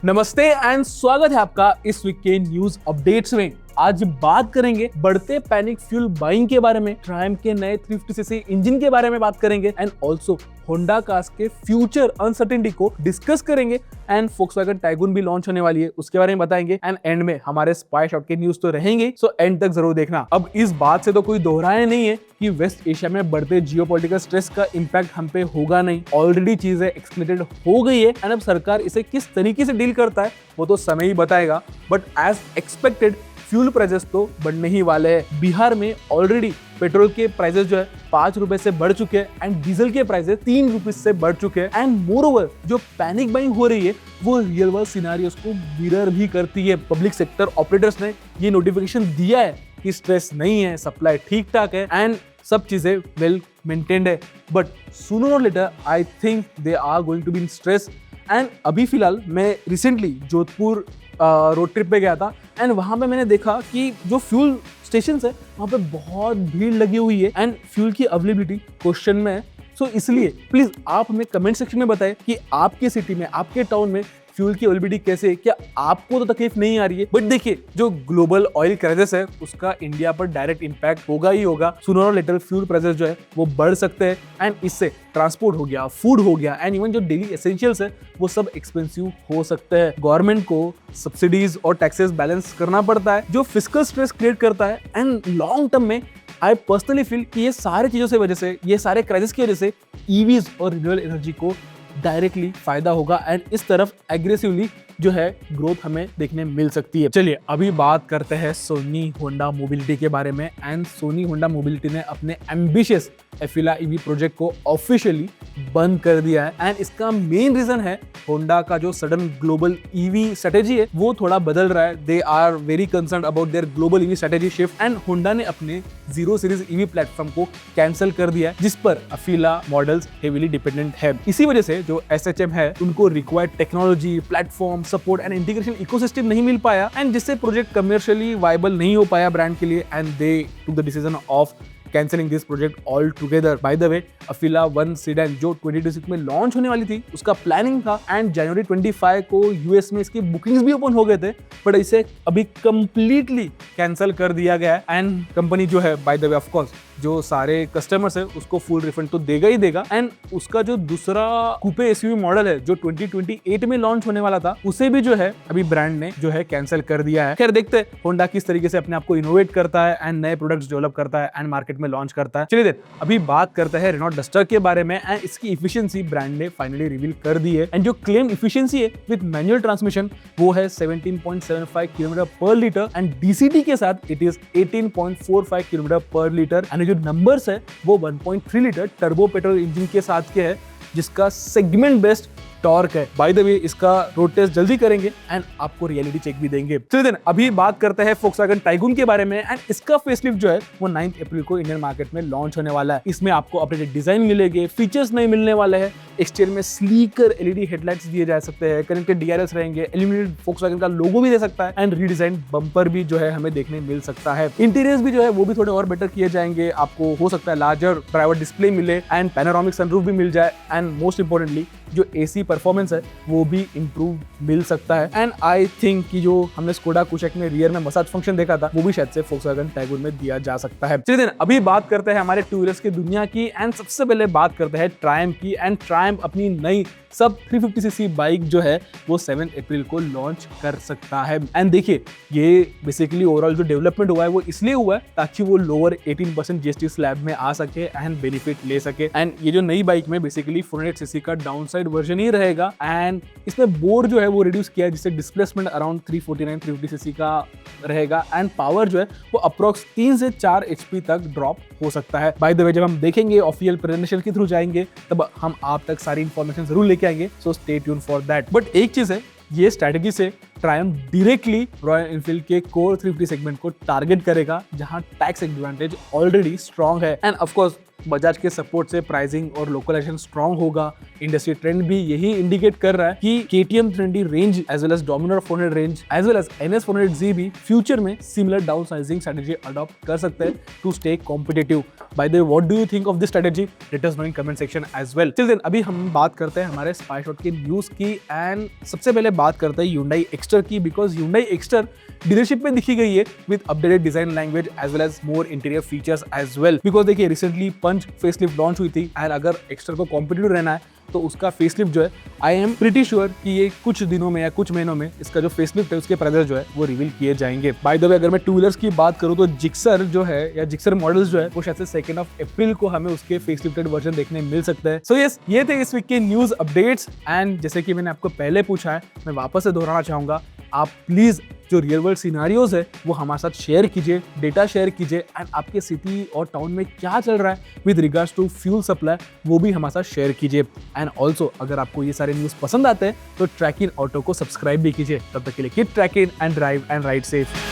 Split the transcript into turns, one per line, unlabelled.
नमस्ते एंड स्वागत है आपका इस वीक के न्यूज अपडेट्स में। आज बात करेंगे बढ़ते पैनिक फ्यूल बाइंग के बारे में, ट्रायम्फ के नए 350cc इंजन के बारे में बात करेंगे एंड ऑल्सो होंडा कार्स के फ्यूचर अनसर्टेनिटी को डिस्कस करेंगे एंड फोक्सवैगन टाइगून भी लॉन्च होने वाली है, उसके बारे में बताएंगे एंड एंड में हमारे स्पाई शॉट के न्यूज तो रहेंगे, सो एंड तक जरूर देखना। अब इस बात से तो कोई दोहराया नहीं है कि वेस्ट एशिया में बढ़ते जियोपॉलिटिकल स्ट्रेस का इंपैक्ट हम पे होगा नहीं। ऑलरेडी चीजें एक्सप्लेनेड हो गई है एंड अब सरकार इसे किस तरीके से डील करता है वो तो समय ही बताएगा, but as expected fuel prices तो बढ़ने ही वाले हैं। बिहार में ऑलरेडी पेट्रोल के प्राइसेस जो है 5 रुपए से बढ़ चुके हैं एंड डीजल के प्राइसेस 3 रुपए से बढ़ चुके हैं एंड मोर ओवर जो पैनिक बाइंग हो रही है वो रियल वर्ल्ड सिनेरियोस को मिरर भी करती है। पब्लिक सेक्टर ऑपरेटर्स ने ये नोटिफिकेशन दिया है कि स्ट्रेस नहीं है, सप्लाई ठीक ठाक है एंड सब चीजें वेल मेंटेन्ड है, but sooner or later I think they are going to be in stress. And अभी फिलहाल मैं रिसेंटली जोधपुर रोड ट्रिप पे गया था एंड वहां पे मैंने देखा कि जो फ्यूल स्टेशन है वहां पे बहुत भीड़ लगी हुई है एंड फ्यूल की अवेलेबिलिटी क्वेश्चन में है। सो इसलिए प्लीज आप हमें कमेंट सेक्शन में बताएं कि आपके सिटी में, आपके टाउन में फ्यूल की अवेलेबिलिटी कैसे है, क्या आपको तो तकलीफ नहीं आ रही है। बट देखिए जो ग्लोबल ऑयल क्राइसिस है उसका इंडिया पर डायरेक्ट इंपैक्ट होगा ही होगा। Sooner or letter fuel prices जो है वो बढ़ सकते हैं एंड इससे ट्रांसपोर्ट हो गया, फूड हो गया एंड इवन जो डेली एसेंशियल्स है वो सब एक्सपेंसिव हो सकते हैं। गवर्नमेंट को सब्सिडीज और टैक्सेस बैलेंस करना पड़ता है जो फिस्कल स्ट्रेस क्रिएट करता है एंड लॉन्ग टर्म में आई पर्सनली फील कि ये सारे चीजों से वजह से, ये सारे क्राइसिस की वजह से ईवीज और रिन्यूएबल एनर्जी को डायरेक्टली फायदा होगा एंड इस तरफ एग्रेसिवली जो है ग्रोथ हमें देखने मिल सकती है। चलिए अभी बात करते हैं सोनी होंडा मोबिलिटी के बारे में एंड सोनी होंडा मोबिलिटी ने अपने एम्बिशियस एफिला ईवी प्रोजेक्ट को ऑफिशियली बंद कर दिया है एंड इसका मेन रीजन है होंडा का जो सडन ग्लोबल ईवी स्ट्रेटेजी है वो थोड़ा बदल रहा है। They are very concern about their global EV strategy shift and Honda ने अपने 0 सीरीज ईवी प्लेटफॉर्म को कैंसिल कर दिया है जिस पर अफीला मॉडल्स हेवीली डिपेंडेंट है। इसी वजह से जो SHM है उनको required technology, platform support and integration ecosystem नहीं मिल पाया एंड जिससे प्रोजेक्ट कमर्शियली वायबल नहीं हो पाया ब्रांड के लिए and they took the decision of cancelling this project altogether. By the way अफीला 1 सीडन जो 2026 में लॉन्च होने वाली थी उसका प्लानिंग था एंड जनवरी 25 को यूएस में इसकी बुकिंग्स भी ओपन हो गए थे, बट इसे अभी कंप्लीटली कैंसिल कर दिया गया है एंड कंपनी जो है bye the way of course जो सारे कस्टमर्स है उसको फुल रिफंड तो देगा ही देगा एंड उसका जो दूसरा कूपे एसयूवी मॉडल है जो 2028 में लॉन्च होने वाला था उसे भी जो है अभी ब्रांड ने जो है कैंसिल कर दिया है। खैर देखते हैं होंडा किस तरीके से अपने आप को इनोवेट करता है एंड नए प्रोडक्ट्स डेवलप करता है एंड मार्केट में लॉन्च करता है। चलिए देख अभी बात करते हैं रेनॉल्ट डस्टर के बारे में एंड इसकी इफिशियंसी ब्रांड ने फाइनली रिवील कर दी है एंड जो क्लेम इफिशियंसी है विद मैनुअल ट्रांसमिशन वो है 17.75 किलोमीटर पर लीटर एंड डीसीटी के साथ इट इज 18.45 किलोमीटर पर लीटर एंड जो नंबर्स है वो 1.3 लीटर टर्बो पेट्रोल इंजन के साथ के है जिसका सेगमेंट बेस्ट टॉर्क है। बाय द वे इसका रोड टेस्ट जल्दी करेंगे एंड आपको रियलिटी चेक भी देंगे। चलिए देन अभी बात करते हैं फोक्सवैगन टाइगून के बारे में एंड इसका फेसलिफ्ट जो है वो 9 अप्रैल को इंडियन मार्केट में लॉन्च होने वाला है। इसमें आपको अपडेटेड डिजाइन मिलेंगे, फीचर्स नहीं मिलने वाले हैं, एक्सटीरियर में स्लीकर एलईडी हेडलाइट्स दिए जा सकते हैं, कनेक्टेड डीआरएस रहेंगे, इल्यूमिनेटेड फोक्सवैगन का लोगो भी दे सकता है एंड रीडिजाइन बम्पर भी जो है हमें देखने मिल सकता है। इंटीरियर्स भी जो है वो भी थोड़े और बेटर किए जाएंगे, आपको हो सकता है लार्जर ड्राइवर डिस्प्ले मिले एंड पैनोरामिक सनरूफ भी मिल जाए एंड मोस्ट इंपोर्टेंटली जो एसी परफॉर्मेंस है वो भी इंप्रूव मिल सकता है एंड आई थिंक कि जो हमने स्कोडा कुशेक में रियर में मसाज फंक्शन देखा था वो भी शायद से फोक्सवैगन टाइगून में दिया जा सकता है। चलिए देन अभी बात करते हैं हमारे टू व्हीलर्स की दुनिया की एंड सबसे पहले बात करते हैं ट्रायम्फ की एंड ट्रायम्फ अपनी नई सब 350cc बाइक जो है वो 7 अप्रैल को लॉन्च कर सकता है एंड देखिए ये बेसिकली ओवरऑल जो डेवलपमेंट हुआ है वो इसलिए हुआ है ताकि वो लोअर 18% जीएसटी स्लैब में आ सके एंड बेनिफिट ले सके एंड ये जो नई बाइक में बेसिकली 400cc का डाउन साइड वर्जन ही रहेगा एंड इसमें बोर जो है वो रिड्यूस किया है जिससे डिस्प्लेसमेंट अराउंड 350cc का रहेगा एंड पावर जो है वो अप्रोक्स 3 से 4 HP तक ड्रॉप हो सकता है। बाय द वे जब हम देखेंगे ऑफिशियल प्रेजेंटेशन के थ्रू जाएंगे तब हम आप तक सारी इंफॉर्मेशन जरूर लेके आएंगे, so stay tune for that. But एक चीज है ये स्ट्रैटेजी से ट्रायम्फ डायरेक्टली रॉयल एनफील्ड के कोर 350 सेगमेंट को टारगेट करेगा जहां टैक्स एडवांटेज ऑलरेडी स्ट्रांग है एंड ऑफ कोर्स बजाज के सपोर्ट से प्राइसिंग और लोकलाइजेशन स्ट्रॉन्ग होगा। इंडस्ट्री ट्रेंड भी यही इंडिकेट कर रहा है कि KTM 300 range as well as Dominar 400 range as well as NS 400Z भी फ्यूचर में सिमिलर डाउनसाइजिंग स्ट्रेटजी अडॉप्ट कर सकते हैं to stay competitive. By the way, what do you think of this strategy? Let us know in comment section as well. Till then अभी हम बात करते हैं हमारे स्पाई शॉट की न्यूज की, एंड सबसे पहले बात करते हैं Hyundai Exter की, बिकॉज Hyundai Exter डीलरशिप में दिखी गई है with updated design language as well as more interior features as well. Because देखिए रिसेंटली पंच फेसलिफ्ट लॉन्च हुई थी, एंड अगर एक्स्टर को कॉम्पिटिटिव रहना है तो उसका फेसलिफ्ट जो है, आई एम प्रीटी श्योर कि ये कुछ दिनों में या कुछ महीनों में इसका जो फेसलिफ्ट है उसके प्राइसेस जो है वो रिवील किए जाएंगे। बाय द वे, अगर मैं टू व्हीलर्स की बात करूं तो जिक्सर जो है या जिक्सर मॉडल्स जो है वो शायद से 2 अप्रैल को हमें उसके फेसलिफ्टेड वर्जन देखने मिल सकता है। सो यस, ये थे इस वीक के न्यूज अपडेट्स, एंड जैसे कि मैंने आपको पहले पूछा है, मैं वापस से दोहराना चाहूंगा, आप प्लीज जो रियल वर्ल्ड सिनारियोज है वो हमारे साथ शेयर कीजिए, डेटा शेयर कीजिए, एंड आपके सिटी और टाउन में क्या चल रहा है with regards to fuel supply वो भी हमारे साथ शेयर कीजिए। एंड ऑल्सो अगर आपको ये सारे न्यूज़ पसंद आते हैं तो ट्रैक इन ऑटो को सब्सक्राइब भी कीजिए। तब तक के लिए keep trekking and drive and ride safe.